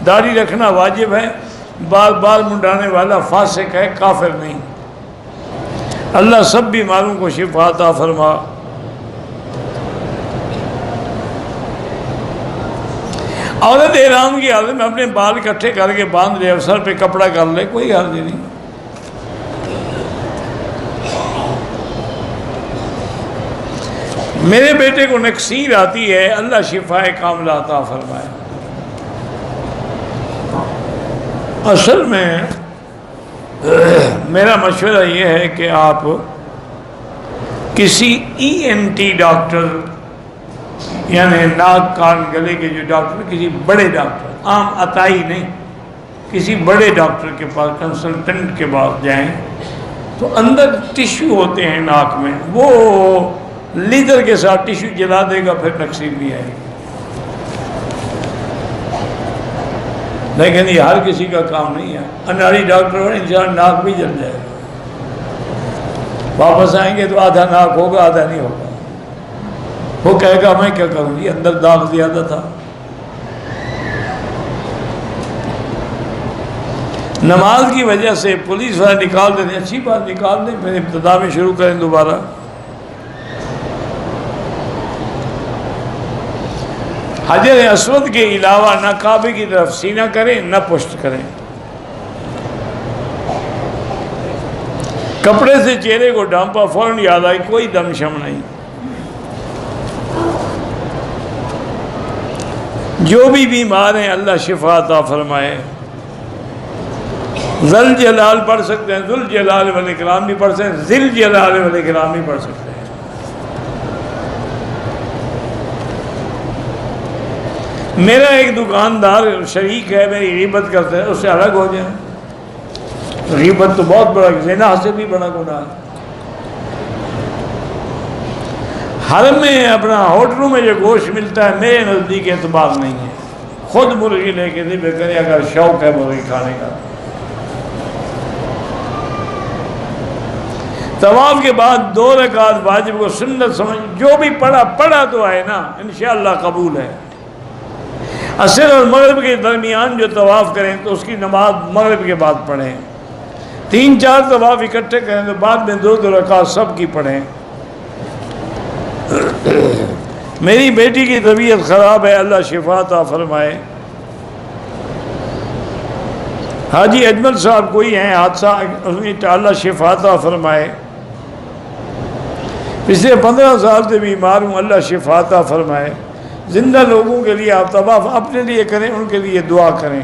داڑھی رکھنا واجب ہے، بال منڈانے والا فاسق ہے، کافر نہیں۔ اللہ سب بیماروں کو شفا عطا فرما۔ عورت احرام کی حالت میں اپنے بال اکٹھے کر کے باندھ لے اور سر پہ کپڑا کر لے، کوئی حرج نہیں۔ میرے بیٹے کو نکسیر آتی ہے، اللہ شفائے کاملہ عطا فرمائے۔ اصل میں میرا مشورہ یہ ہے کہ آپ کسی ENT ڈاکٹر، یعنی ناک کان گلے کے جو ڈاکٹر، کسی بڑے ڈاکٹر، عام عطائی نہیں، کسی بڑے ڈاکٹر کے پاس کنسلٹنٹ کے پاس جائیں تو اندر ٹیشو ہوتے ہیں ناک میں، وہ لیدر کے ساتھ ٹیشو جلا دے گا، پھر نکسیر نہیں آئے گی۔ لیکن یہ ہر کسی کا کام نہیں ہے۔ اناڑی ڈاکٹر ہو انسان ناک بھی جل جائے گا، واپس آئیں گے تو آدھا ناک ہوگا آدھا نہیں ہوگا۔ وہ کہے گا میں کیا کروں گی، اندر داغ زیادہ تھا۔ نماز کی وجہ سے پولیس والے نکال دیتے ہیں، اچھی بات، نکال دیں، پھر ابتدا میں شروع کریں دوبارہ۔ حجر اسود کے علاوہ نہ کعبے کی طرف سینہ کریں نہ پشت کریں۔ کپڑے سے چہرے کو ڈھانپا، فوراً یاد آئی کوئی دم شم نہیں۔ جو بھی بیمار ہیں اللہ شفا عطا فرمائے۔ ذل جلال پڑھ سکتے ہیں، ذل جلال والاکرام بھی پڑھ سکتے ہیں، ذل جلال والاکرام بھی پڑھ سکتے ہیں۔ میرا ایک دکاندار شریک ہے، میری غیبت کرتا ہے، اس سے الگ ہو جائیں۔ غیبت تو بہت بڑا، زنا سے بھی بڑا گناہ ہے۔ حرم میں اپنا ہوٹلوں میں جو گوشت ملتا ہے میرے نزدیک اعتبار نہیں ہے۔ خود مرغی لے کے ذبح کریں اگر شوق ہے مرغی کھانے کا۔ طواف کے بعد 2 رکعت واجب کو سنت سمجھ، جو بھی پڑھا تو ہے نا، انشاءاللہ قبول ہے۔ عصر اور مغرب کے درمیان جو طواف کریں تو اس کی نماز مغرب کے بعد پڑھیں۔ 3-4 طواف اکٹھے کریں تو بعد میں 2 رکعت سب کی پڑھیں۔ میری بیٹی کی طبیعت خراب ہے، اللہ شفا عطا فرمائے۔ حاجی اجمل صاحب کوئی ہیں حادثہ، اللہ شفا عطا فرمائے۔ پچھلے 15 سال سے بیمار ہوں، اللہ شفا عطا فرمائے۔ زندہ لوگوں کے لیے آپ طواف اپنے لیے کریں، ان کے لیے دعا کریں۔